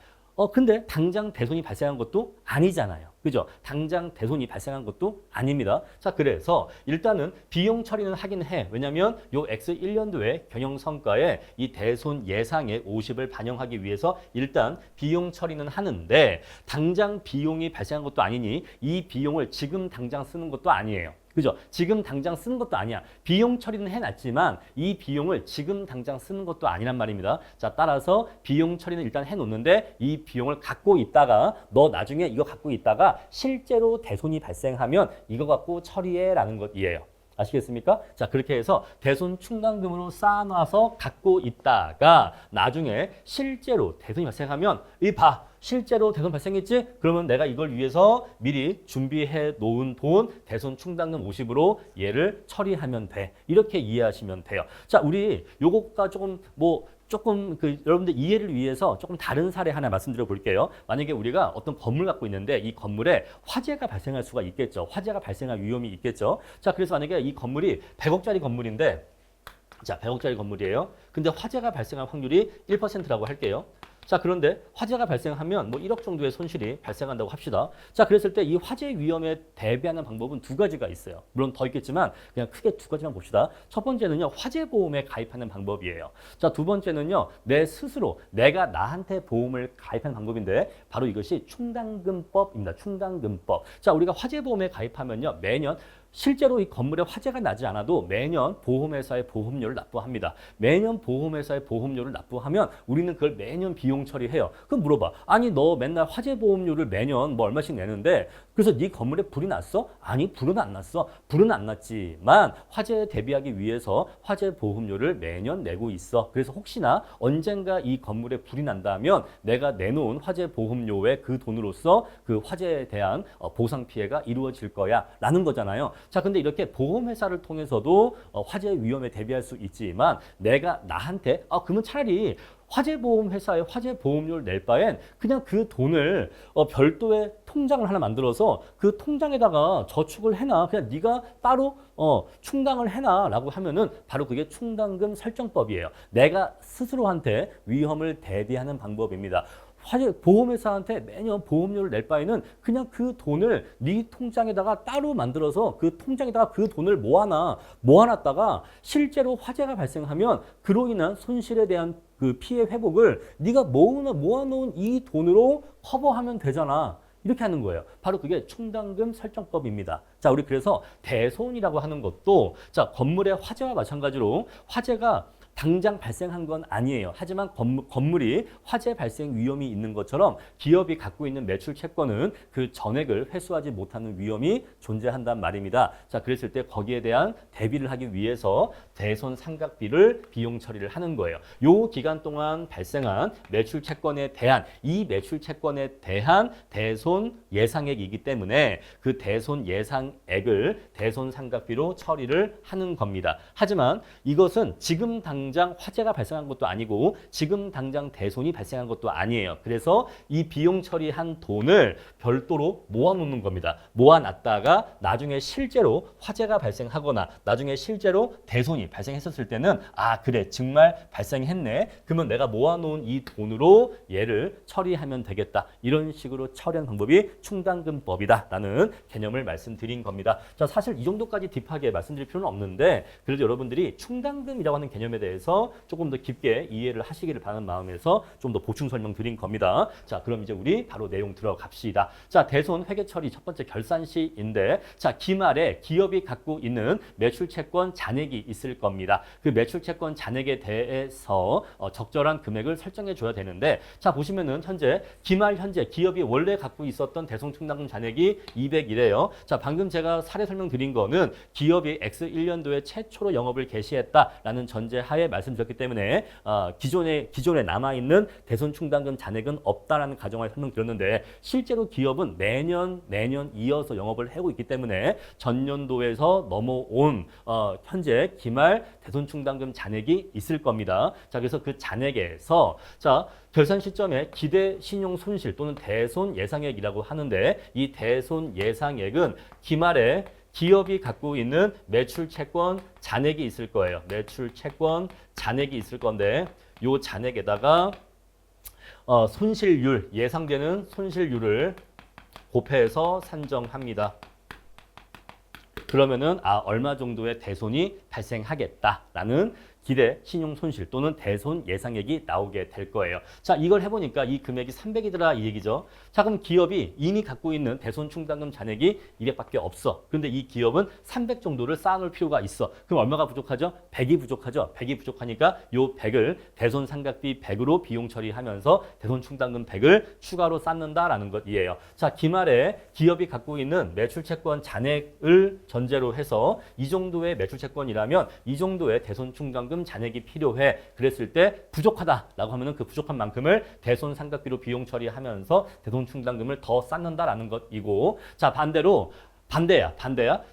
근데 당장 대손이 발생한 것도 아니잖아요. 그죠? 당장 대손이 발생한 것도 아닙니다. 자, 그래서 일단은 비용 처리는 하긴 해. 왜냐면 요 X 1년도에 경영 성과에 이 대손 예상의 50을 반영하기 위해서 일단 비용 처리는 하는데 당장 비용이 발생한 것도 아니니 이 비용을 지금 당장 쓰는 것도 아니에요. 그죠? 지금 당장 쓰는 것도 아니야. 비용 처리는 해놨지만 이 비용을 지금 당장 쓰는 것도 아니란 말입니다. 자, 따라서 비용 처리는 일단 해놓는데 이 비용을 갖고 있다가 너 나중에 이거 갖고 있다가 실제로 대손이 발생하면 이거 갖고 처리해라는 것이에요. 아시겠습니까? 자, 그렇게 해서 대손 충당금으로 쌓아놔서 갖고 있다가 나중에 실제로 대손이 발생하면 실제로 대손 발생했지? 그러면 내가 이걸 위해서 미리 준비해 놓은 돈 대손 충당금 50으로 얘를 처리하면 돼. 이렇게 이해하시면 돼요. 자, 우리 요거가 조금 여러분들 이해를 위해서 조금 다른 사례 하나 말씀드려 볼게요. 만약에 우리가 어떤 건물 갖고 있는데 이 건물에 화재가 발생할 수가 있겠죠. 화재가 발생할 위험이 있겠죠. 자, 그래서 만약에 이 건물이 100억짜리 건물인데, 자, 100억짜리 건물이에요. 근데 화재가 발생할 확률이 1%라고 할게요. 자, 그런데 화재가 발생하면 뭐 1억 정도의 손실이 발생한다고 합시다. 자, 그랬을 때 이 화재 위험에 대비하는 방법은 두 가지가 있어요. 물론 더 있겠지만 그냥 크게 두 가지만 봅시다. 첫 번째는요, 화재보험에 가입하는 방법이에요. 자, 두 번째는요, 내 스스로 내가 나한테 보험을 가입하는 방법인데 바로 이것이 충당금법입니다. 충당금법. 자, 우리가 화재보험에 가입하면요, 매년 실제로 이 건물에 화재가 나지 않아도 매년 보험회사에 보험료를 납부합니다. 매년 보험회사에 보험료를 납부하면 우리는 그걸 매년 비용 처리해요. 그럼 물어봐. 아니, 너 맨날 화재 보험료를 매년 뭐 얼마씩 내는데 그래서 네 건물에 불이 났어? 아니, 불은 안 났어. 불은 안 났지만 화재에 대비하기 위해서 화재 보험료를 매년 내고 있어. 그래서 혹시나 언젠가 이 건물에 불이 난다면 내가 내놓은 화재 보험료의 그 돈으로서 그 화재에 대한 보상 피해가 이루어질 거야 라는 거잖아요. 자, 근데 이렇게 보험회사를 통해서도 화재 위험에 대비할 수 있지만 내가 나한테 그러면 차라리 화재보험회사에 화재보험료를 낼 바엔 그냥 그 돈을 별도의 통장을 하나 만들어서 그 통장에다가 저축을 해놔. 그냥 네가 따로 충당을 해놔 라고 하면은 바로 그게 충당금 설정법이에요. 내가 스스로한테 위험을 대비하는 방법입니다. 보험회사한테 매년 보험료를 낼 바에는 그냥 그 돈을 네 통장에다가 따로 만들어서 그 통장에다가 그 돈을 모아놨다가 실제로 화재가 발생하면 그로 인한 손실에 대한 그 피해 회복을 네가 모아놓은 이 돈으로 커버하면 되잖아. 이렇게 하는 거예요. 바로 그게 충당금 설정법입니다. 자, 우리 그래서 대손이라고 하는 것도 자, 건물의 화재와 마찬가지로 화재가 당장 발생한 건 아니에요. 하지만 건물이 화재 발생 위험이 있는 것처럼 기업이 갖고 있는 매출 채권은 그 전액을 회수하지 못하는 위험이 존재한단 말입니다. 자, 그랬을 때 거기에 대한 대비를 하기 위해서 대손 상각비를 비용 처리를 하는 거예요. 요 기간 동안 발생한 매출 채권에 대한 이 매출 채권에 대한 대손 예상액이기 때문에 그 대손 예상액을 대손 상각비로 처리를 하는 겁니다. 하지만 이것은 지금 당장 당장 화재가 발생한 것도 아니고 지금 당장 대손이 발생한 것도 아니에요. 그래서 이 비용 처리한 돈을 별도로 모아놓는 겁니다. 모아놨다가 나중에 실제로 화재가 발생하거나 나중에 실제로 대손이 발생했었을 때는 아 그래 정말 발생했네. 그러면 내가 모아놓은 이 돈으로 얘를 처리하면 되겠다. 이런 식으로 처리하는 방법이 충당금법이다라는 개념을 말씀드린 겁니다. 자 사실 이 정도까지 딥하게 말씀드릴 필요는 없는데 그래도 여러분들이 충당금이라고 하는 개념에 대해서 조금 더 깊게 이해를 하시기를 바라는 마음에서 좀 더 보충 설명드린 겁니다. 자 그럼 이제 우리 바로 내용 들어갑시다. 자 대손 회계 처리 첫 번째 결산시인데 자 기말에 기업이 갖고 있는 매출채권 잔액이 있을 겁니다. 그 매출채권 잔액에 대해서 적절한 금액을 설정해 줘야 되는데 자 보시면은 현재 기말 현재 기업이 원래 갖고 있었던 대손 충당금 잔액이 200이래요. 자 방금 제가 사례 설명드린 거는 기업이 X1년도에 최초로 영업을 개시했다라는 전제하에 말씀드렸기 때문에 기존에 남아있는 대손 충당금 잔액은 없다라는 가정하에 설명드렸는데 실제로 기업은 매년 이어서 영업을 하고 있기 때문에 전년도에서 넘어온 현재 기말 대손 충당금 잔액이 있을 겁니다. 자 그래서 그 잔액에서 자 결산 시점에 기대 신용 손실 또는 대손 예상액이라고 하는데 이 대손 예상액은 기말에 기업이 갖고 있는 매출 채권 잔액이 있을 거예요. 매출 채권 잔액이 있을 건데 이 잔액에다가 손실률 예상되는 손실률을 곱해서 산정합니다. 그러면은 얼마 정도의 대손이 발생하겠다라는 기대 신용 손실 또는 대손 예상액이 나오게 될 거예요. 자, 이걸 해보니까 이 금액이 300이더라 이 얘기죠. 자, 그럼 기업이 이미 갖고 있는 대손 충당금 잔액이 200밖에 없어. 그런데 이 기업은 300 정도를 쌓아놓을 필요가 있어. 그럼 얼마가 부족하죠? 100이 부족하죠. 100이 부족하니까 요 100을 대손 상각비 100으로 비용 처리하면서 대손 충당금 100을 추가로 쌓는다라는 것이에요. 자, 기말에 기업이 갖고 있는 매출채권 잔액을 전제로 해서 이 정도의 매출채권이라면 이 정도의 대손 충당금 잔액이 필요해. 그랬을 때 부족하다라고 하면은 그 부족한 만큼을 대손 상각비로 비용 처리하면서 대손 충당금을 더 쌓는다라는 것이고, 자 반대로 반대야.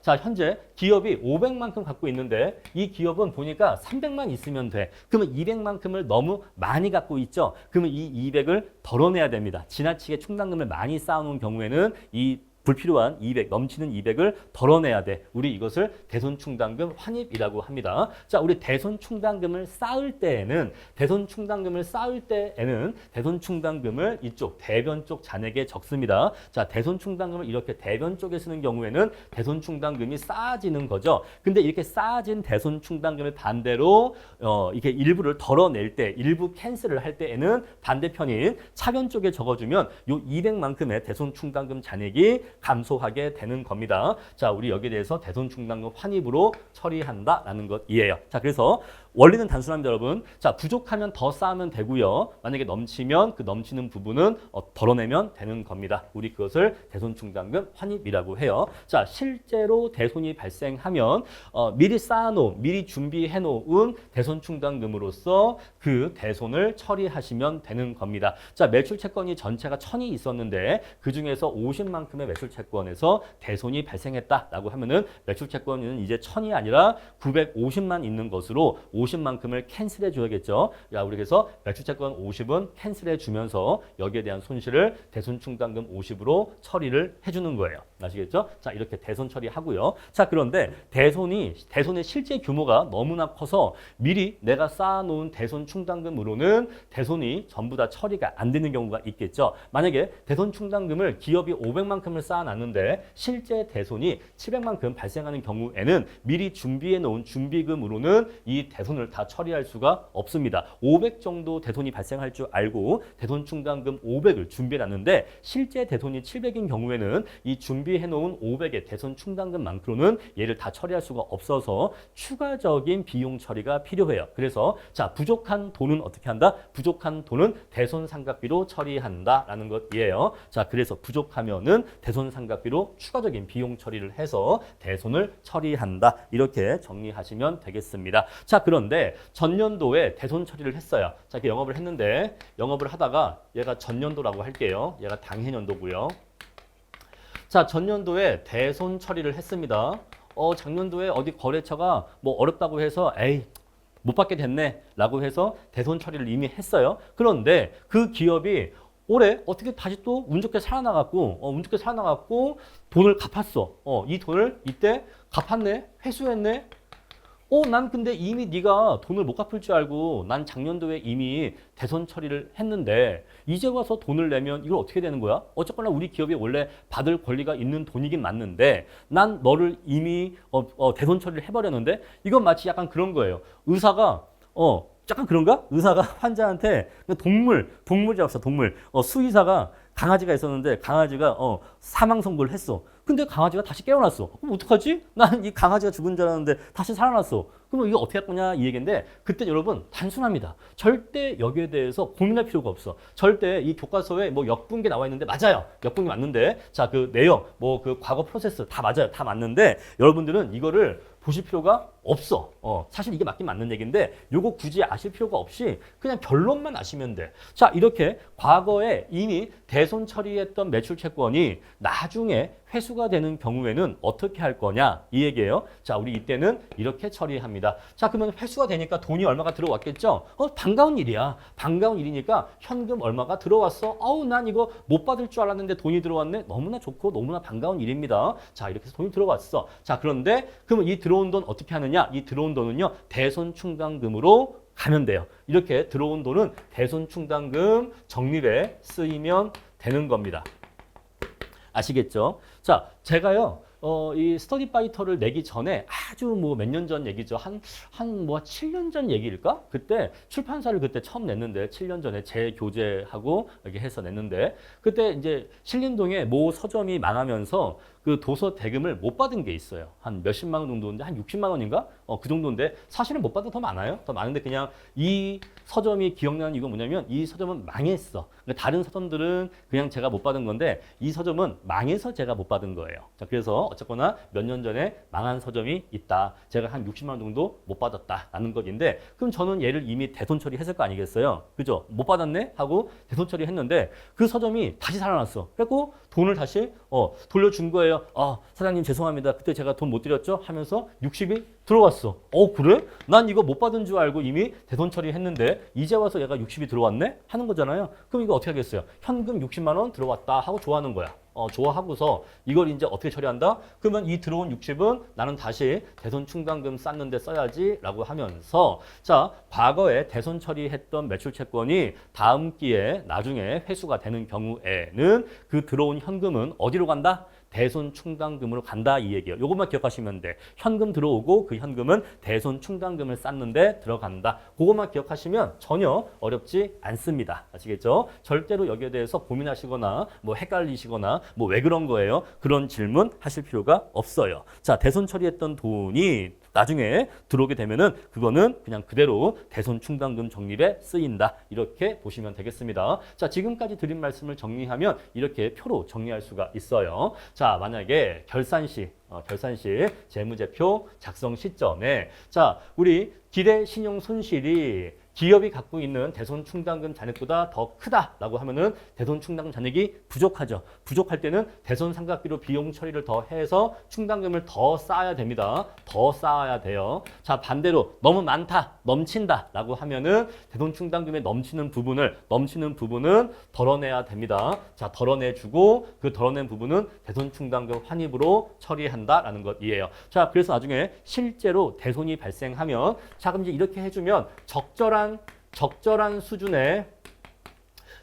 자 현재 기업이 500만큼 갖고 있는데 이 기업은 보니까 300만 있으면 돼. 그러면 200만큼을 너무 많이 갖고 있죠. 그러면 이 200을 덜어내야 됩니다. 지나치게 충당금을 많이 쌓아놓은 경우에는 이 불필요한 200, 넘치는 200을 덜어내야 돼. 우리 이것을 대손 충당금 환입이라고 합니다. 자, 우리 대손 충당금을 쌓을 때에는 대손 충당금을 이쪽 대변 쪽 잔액에 적습니다. 자, 대손 충당금을 이렇게 대변 쪽에 쓰는 경우에는 대손 충당금이 쌓아지는 거죠. 근데 이렇게 쌓아진 대손 충당금을 반대로 이게 일부를 덜어낼 때, 일부 캔슬을 할 때에는 반대편인 차변 쪽에 적어주면 요 200만큼의 대손 충당금 잔액이 감소하게 되는 겁니다. 자, 우리 여기에 대해서 대손 충당금 환입으로 처리한다라는 것이에요. 자, 그래서 원리는 단순합니다, 여러분. 자, 부족하면 더 쌓으면 되고요. 만약에 넘치면 그 넘치는 부분은 덜어내면 되는 겁니다. 우리 그것을 대손 충당금 환입이라고 해요. 자, 실제로 대손이 발생하면 미리 쌓아놓은, 미리 준비해 놓은 대손 충당금으로서 그 대손을 처리하시면 되는 겁니다. 자, 매출 채권이 전체가 1000이 있었는데 그 중에서 50만큼의 매출 채권에서 대손이 발생했다라고 하면은 매출 채권은 이제 1000이 아니라 950만 있는 것으로 50만큼을 캔슬해 줘야겠죠. 야, 우리 그래서 매출채권 50은 캔슬해 주면서 여기에 대한 손실을 대손 충당금 50으로 처리를 해주는 거예요. 아시겠죠? 자, 이렇게 대손 처리하고요. 자, 그런데 대손의 실제 규모가 너무나 커서 미리 내가 쌓아놓은 대손 충당금으로는 대손이 전부 다 처리가 안 되는 경우가 있겠죠. 만약에 대손 충당금을 기업이 500만큼을 쌓아놨는데 실제 대손이 700만큼 발생하는 경우에는 미리 준비해 놓은 준비금으로는 이 대손을 다 처리할 수가 없습니다. 500 정도 대손이 발생할 줄 알고 대손 충당금 500을 준비해 놨는데 실제 대손이 700인 경우에는 이 준비해 놓은 500의 대손 충당금만큼으로는 얘를 다 처리할 수가 없어서 추가적인 비용 처리가 필요해요. 그래서 자, 부족한 돈은 어떻게 한다? 부족한 돈은 대손 상각비로 처리한다라는 것이에요. 자, 그래서 부족하면은 대손 상각비로 추가적인 비용 처리를 해서 대손을 처리한다. 이렇게 정리하시면 되겠습니다. 자, 그런데 전년도에 대손 처리를 했어요. 자, 이렇게 영업을 했는데 영업을 하다가 얘가 전년도라고 할게요. 얘가 당해년도고요. 자, 전년도에 대손 처리를 했습니다. 작년도에 어디 거래처가 뭐 어렵다고 해서 에이 못 받게 됐네 라고 해서 대손 처리를 이미 했어요. 그런데 그 기업이 올해 어떻게 다시 또 운 좋게 살아나갔고 운 좋게 살아나갔고 돈을 갚았어. 이 돈을 이때 갚았네. 회수했네. 난 근데 이미 네가 돈을 못 갚을 줄 알고 난 작년도에 이미 대손 처리를 했는데 이제 와서 돈을 내면 이걸 어떻게 되는 거야? 어쨌거나 우리 기업이 원래 받을 권리가 있는 돈이긴 맞는데 난 너를 이미 대손 처리를 해버렸는데 이건 마치 약간 그런 거예요. 의사가 약간 그런가? 의사가 환자한테 동물 잡았어, 동물. 수의사가 강아지가 있었는데 강아지가 사망 선고를 했어. 근데 강아지가 다시 깨어났어. 그럼 어떡하지? 난 이 강아지가 죽은 줄 알았는데 다시 살아났어. 그럼 이거 어떻게 할 거냐 이 얘기인데 그때 여러분 단순합니다. 절대 여기에 대해서 고민할 필요가 없어. 절대 이 교과서에 뭐 역분계 나와 있는데 맞아요. 역분계 맞는데 자 그 내용 뭐 그 과거 프로세스 다 맞아요. 다 맞는데 여러분들은 이거를 보실 필요가 없어. 사실 이게 맞긴 맞는 얘기인데 요거 굳이 아실 필요가 없이 그냥 결론만 아시면 돼. 자, 이렇게 과거에 이미 대손 처리했던 매출 채권이 나중에 회수가 되는 경우에는 어떻게 할 거냐 이 얘기예요. 자, 우리 이때는 이렇게 처리합니다. 자, 그러면 회수가 되니까 돈이 얼마가 들어왔겠죠? 반가운 일이야. 반가운 일이니까 현금 얼마가 들어왔어. 난 이거 못 받을 줄 알았는데 돈이 들어왔네. 너무나 좋고 너무나 반가운 일입니다. 자, 이렇게 해서 돈이 들어왔어. 자, 그런데 그러면 이 들어온 돈 어떻게 하느냐? 이 들어온 돈은요. 대손 충당금으로 가면 돼요. 이렇게 들어온 돈은 대손 충당금 적립에 쓰이면 되는 겁니다. 아시겠죠? 자, 제가요, 이 스터디 파이터를 내기 전에 아주 뭐 몇 년 전 얘기죠. 한 뭐 7년 전 얘기일까? 그때 출판사를 그때 처음 냈는데 7년 전에 재교재하고 이렇게 해서 냈는데 그때 이제 신림동에 모 서점이 망하면서 그 도서 대금을 못 받은 게 있어요. 한 몇십만 원 정도인데 한 60만 원인가? 그 정도인데 사실은 못 받은 더 많아요. 더 많은데 그냥 이 서점이 기억나는 이유가 뭐냐면 이 서점은 망했어. 그러니까 다른 서점들은 그냥 제가 못 받은 건데 이 서점은 망해서 제가 못 받은 거예요. 자, 그래서 어쨌거나 몇 년 전에 망한 서점이 있다. 제가 한 60만 원 정도 못 받았다라는 것인데 그럼 저는 얘를 이미 대손 처리했을 거 아니겠어요? 그죠? 못 받았네? 하고 대손 처리했는데 그 서점이 다시 살아났어. 그래고 돈을 다시 돌려준 거예요. 사장님 죄송합니다. 그때 제가 돈 못 드렸죠? 하면서 60이 들어왔어. 그래? 난 이거 못 받은 줄 알고 이미 대손 처리했는데 이제 와서 얘가 60이 들어왔네? 하는 거잖아요. 그럼 이거 어떻게 하겠어요? 현금 60만 원 들어왔다 하고 좋아하는 거야. 좋아하고서 이걸 이제 어떻게 처리한다? 그러면 이 들어온 60은 나는 다시 대손 충당금 쌓는데 써야지 라고 하면서 자, 과거에 대손 처리했던 매출 채권이 다음 기에 나중에 회수가 되는 경우에는 그 들어온 현금은 어디로 간다? 대손 충당금으로 간다 이 얘기예요. 요것만 기억하시면 돼. 현금 들어오고 그 현금은 대손 충당금을 쌓는데 들어간다. 그것만 기억하시면 전혀 어렵지 않습니다. 아시겠죠? 절대로 여기에 대해서 고민하시거나 뭐 헷갈리시거나 뭐 왜 그런 거예요? 그런 질문 하실 필요가 없어요. 자, 대손 처리했던 돈이 나중에 들어오게 되면은 그거는 그냥 그대로 대손 충당금 적립에 쓰인다. 이렇게 보시면 되겠습니다. 자, 지금까지 드린 말씀을 정리하면 이렇게 표로 정리할 수가 있어요. 자, 만약에 결산시 재무제표 작성 시점에 자, 우리 기대 신용 손실이 기업이 갖고 있는 대손 충당금 잔액보다 더 크다라고 하면은 대손 충당금 잔액이 부족하죠. 부족할 때는 대손 삼각비로 비용 처리를 더 해서 충당금을 더 쌓아야 됩니다. 더 쌓아야 돼요. 자, 반대로 너무 많다, 넘친다라고 하면은 대손 충당금에 넘치는 부분은 덜어내야 됩니다. 자, 덜어내주고 그 덜어낸 부분은 대손 충당금 환입으로 처리한다라는 것이에요. 자, 그래서 나중에 실제로 대손이 발생하면 자, 그럼 이제 이렇게 해주면 적절한 수준의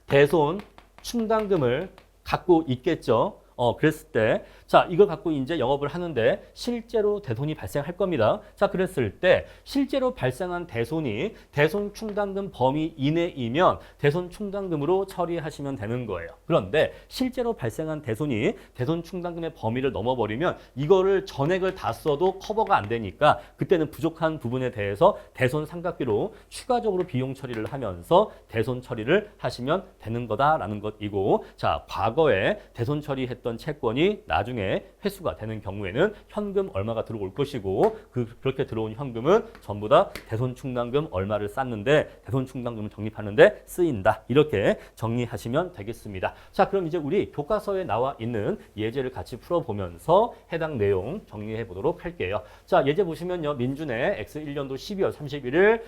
대손 충당금을 갖고 있겠죠. 그랬을 때, 자, 이걸 갖고 이제 영업을 하는데 실제로 대손이 발생할 겁니다. 자, 그랬을 때 실제로 발생한 대손이 대손 충당금 범위 이내이면 대손 충당금으로 처리하시면 되는 거예요. 그런데 실제로 발생한 대손이 대손 충당금의 범위를 넘어버리면 이거를 전액을 다 써도 커버가 안 되니까 그때는 부족한 부분에 대해서 대손 삼각비로 추가적으로 비용 처리를 하면서 대손 처리를 하시면 되는 거다라는 것이고, 자, 과거에 대손 처리했던 채권이 나중에 나중에 회수가 되는 경우에는 현금 얼마가 들어올 것이고 그렇게 들어온 현금은 전부 다 대손충당금 얼마를 쌌는데 대손충당금을 적립하는데 쓰인다. 이렇게 정리하시면 되겠습니다. 자, 그럼 이제 우리 교과서에 나와 있는 예제를 같이 풀어보면서 해당 내용 정리해 보도록 할게요. 자, 예제 보시면요. 민준의 X1년도 12월 31일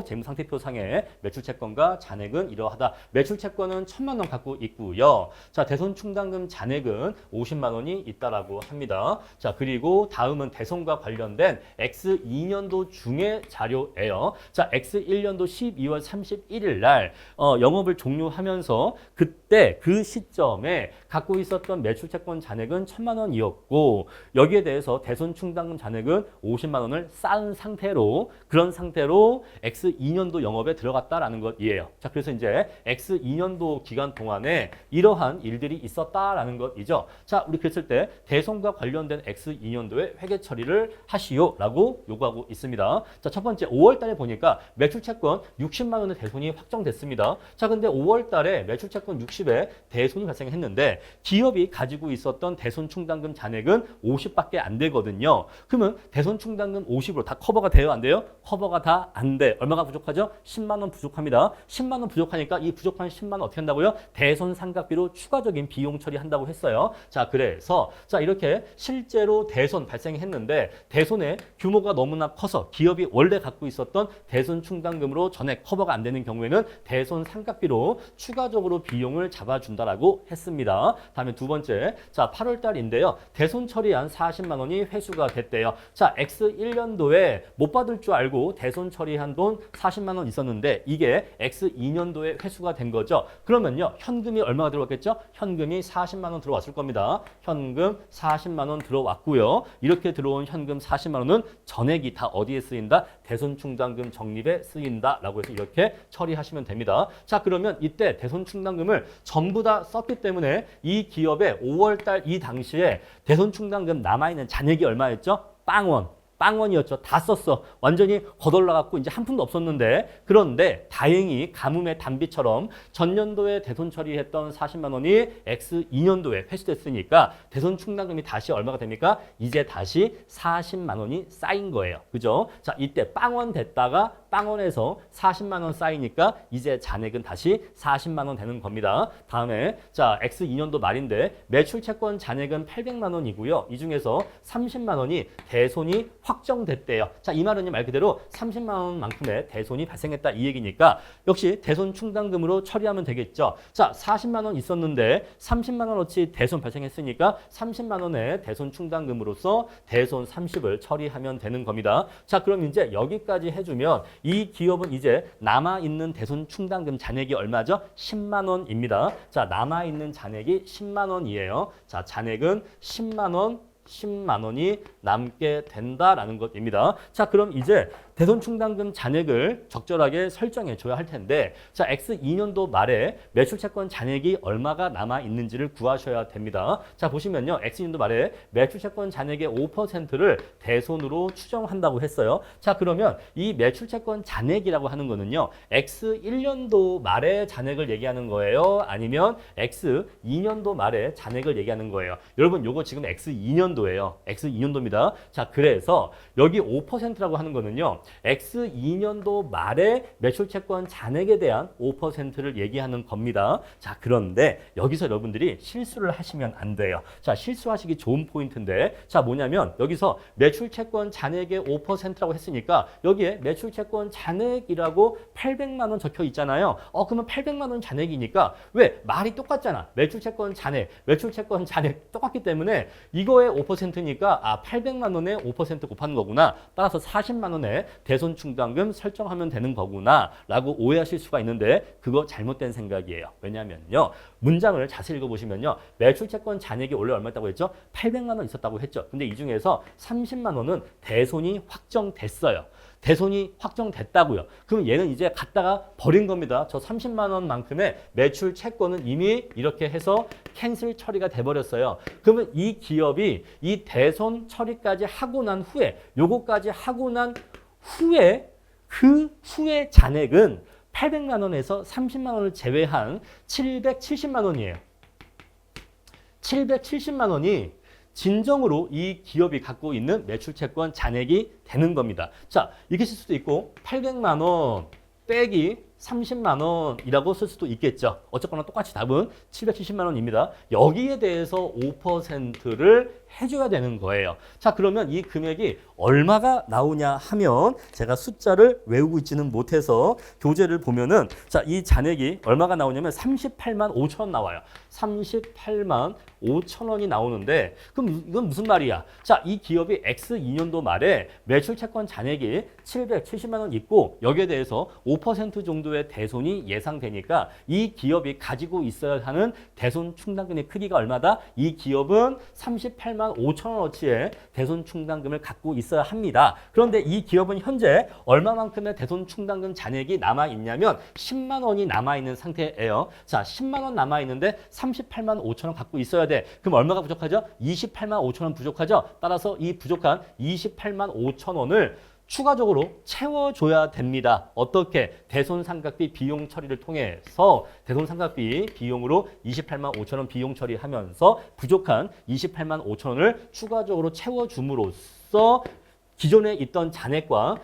재무상태표 상에 매출채권과 잔액은 이러하다. 매출채권은 1,000만 원 갖고 있고요. 자, 대손충당금 잔액은 50만 원이 있다라고 합니다. 자, 그리고 다음은 대손과 관련된 X2년도 중의 자료예요. 자, X1년도 12월 31일 날 영업을 종료하면서 그때 그 시점에 갖고 있었던 매출채권 잔액은 1,000만 원이었고 여기에 대해서 대손충당금 잔액은 50만 원을 쌓은 상태로 그런 상태로 X2년도 영업에 들어갔다라는 것이에요. 자, 그래서 이제 X2년도 기간 동안에 이러한 일들이 있었다라는 것이죠. 자, 우리 그랬을 때 대손과 관련된 X2년도에 회계 처리를 하시오라고 요구하고 있습니다. 자, 첫 번째 5월 달에 보니까 매출채권 60만 원의 대손이 확정됐습니다. 자, 근데 5월 달에 매출채권 60에 대손이 발생했는데 기업이 가지고 있었던 대손충당금 잔액은 50밖에 안 되거든요. 그러면 대손충당금 50으로 다 커버가 돼요? 안 돼요? 커버가 다 안 돼. 얼마가 부족하죠? 10만 원 부족합니다. 10만 원 부족하니까 이 부족한 10만 원 어떻게 한다고요? 대손 상각비로 추가적인 비용 처리한다고 했어요. 자, 그래서 자, 이렇게 실제로 대손 발생했는데 대손의 규모가 너무나 커서 기업이 원래 갖고 있었던 대손충당금으로 전액 커버가 안 되는 경우에는 대손 상각비로 추가적으로 비용을 잡아준다라고 했습니다. 다음에 두 번째, 자, 8월 달인데요. 대손 처리한 40만 원이 회수가 됐대요. 자, X1년도에 못 받을 줄 알고 대손 처리한 돈 40만 원 있었는데 이게 X2년도에 회수가 된 거죠. 그러면요, 현금이 얼마가 들어왔겠죠? 현금이 40만 원 들어왔을 겁니다. 현금 40만 원 들어왔고요. 이렇게 들어온 현금 40만 원은 전액이 다 어디에 쓰인다? 대손충당금 적립에 쓰인다라고 해서 이렇게 처리하시면 됩니다. 자, 그러면 이때 대손충당금을 전부 다 썼기 때문에 이 기업의 5월달 이 당시에 대손충당금 남아있는 잔액이 얼마였죠? 빵원이었죠. 다 썼어. 완전히 거덜나갖고 이제 한 푼도 없었는데 그런데 다행히 가뭄의 단비처럼 전년도에 대손 처리했던 40만 원이 X2년도에 회수됐으니까 대손 충당금이 다시 얼마가 됩니까? 이제 다시 40만 원이 쌓인 거예요. 그죠? 자, 이때 빵원 됐다가 빵원에서 40만 원 쌓이니까 이제 잔액은 다시 40만 원 되는 겁니다. 다음에 자, X2년도 말인데 매출채권 잔액은 800만 원이고요. 이 중에서 30만 원이 대손이 확정됐대요. 자, 이 말은 말 그대로 30만 원만큼의 대손이 발생했다 이 얘기니까 역시 대손 충당금으로 처리하면 되겠죠. 자, 40만 원 있었는데 30만 원어치 대손 발생했으니까 30만 원의 대손 충당금으로서 대손 30을 처리하면 되는 겁니다. 자, 그럼 이제 여기까지 해주면 이 기업은 이제 남아있는 대손 충당금 잔액이 얼마죠? 10만 원입니다. 자, 남아있는 잔액이 10만 원이에요. 자, 잔액은 10만 원이 남게 된다라는 것입니다. 자, 그럼 이제 대손충당금 잔액을 적절하게 설정해 줘야 할 텐데 자, X2년도 말에 매출채권 잔액이 얼마가 남아 있는지를 구하셔야 됩니다. 자, 보시면요. X2년도 말에 매출채권 잔액의 5%를 대손으로 추정한다고 했어요. 자, 그러면 이 매출채권 잔액이라고 하는 거는요. X1년도 말에 잔액을 얘기하는 거예요? 아니면 X2년도 말에 잔액을 얘기하는 거예요? 여러분, 요거 지금 X2년도예요. X2년도입니다. 자, 그래서 여기 5%라고 하는 거는요. X2년도 말에 매출채권 잔액에 대한 5%를 얘기하는 겁니다. 자, 그런데 여기서 여러분들이 실수를 하시면 안 돼요. 자, 실수하시기 좋은 포인트인데 자, 뭐냐면 여기서 매출채권 잔액의 5%라고 했으니까 여기에 매출채권 잔액이라고 800만 원 적혀 있잖아요. 그러면 800만 원 잔액이니까 왜? 말이 똑같잖아. 매출채권 잔액 똑같기 때문에 이거의 5%니까 800만 원에 5% 곱하는 거구나. 따라서 40만 원에 대손 충당금 설정하면 되는 거구나 라고 오해하실 수가 있는데 그거 잘못된 생각이에요. 왜냐면요. 문장을 자세히 읽어보시면요. 매출채권 잔액이 원래 얼마였다고 했죠? 800만 원 있었다고 했죠. 근데 이 중에서 30만 원은 대손이 확정됐어요. 대손이 확정됐다고요. 그럼 얘는 이제 갖다가 버린 겁니다. 저 30만 원만큼의 매출 채권은 이미 이렇게 해서 캔슬 처리가 돼버렸어요. 그러면 이 기업이 이 대손 처리까지 하고 난 후에 요거까지 하고 난 후에 그 후에 잔액은 800만 원에서 30만 원을 제외한 770만 원이에요. 770만 원이 진정으로 이 기업이 갖고 있는 매출 채권 잔액이 되는 겁니다. 자, 이렇게 쓸 수도 있고 800만 원 빼기 30만 원이라고 쓸 수도 있겠죠. 어쨌거나 똑같이 답은 770만 원입니다. 여기에 대해서 5%를 해줘야 되는 거예요. 자, 그러면 이 금액이 얼마가 나오냐 하면 제가 숫자를 외우고 있지는 못해서 교재를 보면은 자, 이 잔액이 얼마가 나오냐면 38만 5천 원 나와요. 38만 5천 원이 나오는데 그럼 이건 무슨 말이야? 자, 이 기업이 X2년도 말에 매출 채권 잔액이 770만 원 있고 여기에 대해서 5% 정도의 대손이 예상되니까 이 기업이 가지고 있어야 하는 대손 충당금의 크기가 얼마다? 이 기업은 38만 5천 원어치의 대손 충당금을 갖고 있어야 합니다. 그런데 이 기업은 현재 얼마만큼의 대손 충당금 잔액이 남아 있냐면 10만 원이 남아 있는 상태예요. 자, 10만 원 남아 있는데 38만 5천 원 갖고 있어야 돼. 그럼 얼마가 부족하죠? 28만 5천 원 부족하죠? 따라서 이 부족한 28만 5천 원을 추가적으로 채워줘야 됩니다. 어떻게? 대손상각비 비용 처리를 통해서 대손상각비 비용으로 28만 5천 원 비용 처리하면서 부족한 28만 5천 원을 추가적으로 채워줌으로써 기존에 있던 잔액과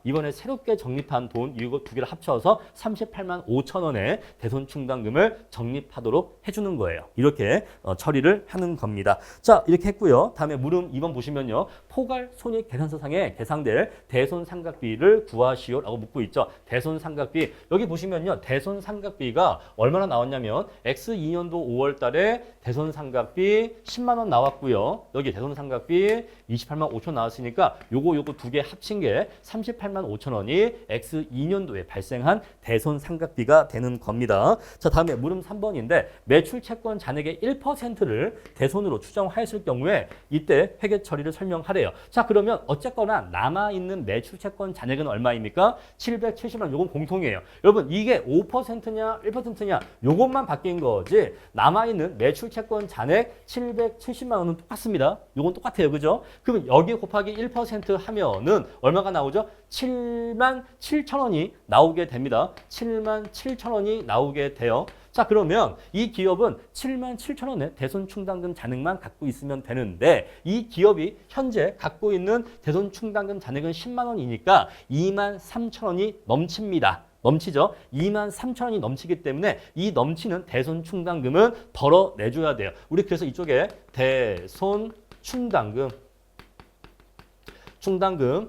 이번에 새롭게 적립한 돈 이거 두 개를 합쳐서 38만 5천 원의 대손 충당금을 적립하도록 해주는 거예요. 이렇게 처리를 하는 겁니다. 자, 이렇게 했고요. 다음에 물음 2번 보시면요. 포괄 손익 계산서상에 계상될 대손 상각비를 구하시오라고 묻고 있죠. 대손 상각비 여기 보시면요. 대손 상각비가 얼마나 나왔냐면 X2년도 5월 달에 대손 상각비 10만 원 나왔고요. 여기 대손 상각비 28만 5천 나왔으니까 요거 두 개 합친 게 38만 5천 원이 X2년도에 발생한 대손 상각비가 되는 겁니다. 자, 다음에 물음 3번인데 매출 채권 잔액의 1%를 대손으로 추정하였을 경우에 이때 회계 처리를 설명하래요. 자, 그러면 어쨌거나 남아있는 매출 채권 잔액은 얼마입니까? 770만 원. 요건 공통이에요. 여러분 이게 5%냐 1%냐 요것만 바뀐 거지 남아있는 매출 채권 잔액 770만 원은 똑같습니다. 요건 똑같아요. 그죠? 그러면 여기 곱하기 1% 하면은 얼마가 나오죠? 7만 7천 원이 나오게 됩니다. 7만 7천 원이 나오게 돼요. 자, 그러면 이 기업은 7만 7천 원의 대손 충당금 잔액만 갖고 있으면 되는데 이 기업이 현재 갖고 있는 대손 충당금 잔액은 10만 원이니까 2만 3천 원이 넘칩니다. 넘치죠? 2만 3천 원이 넘치기 때문에 이 넘치는 대손 충당금은 덜어내줘야 돼요. 우리 그래서 이쪽에 대손 충당금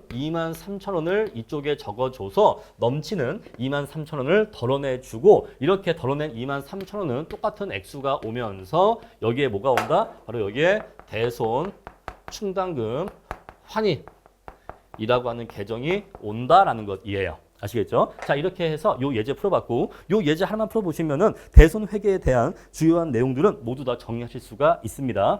2만 3천 원을 이쪽에 적어줘서 넘치는 2만 3천 원을 덜어내주고 이렇게 덜어낸 2만 3천 원은 똑같은 액수가 오면서 여기에 뭐가 온다? 바로 여기에 대손 충당금 환입이라고 하는 계정이 온다라는 것이에요. 아시겠죠? 자, 이렇게 해서 요 예제 풀어봤고 요 예제 하나만 풀어보시면은 대손 회계에 대한 주요한 내용들은 모두 다 정리하실 수가 있습니다.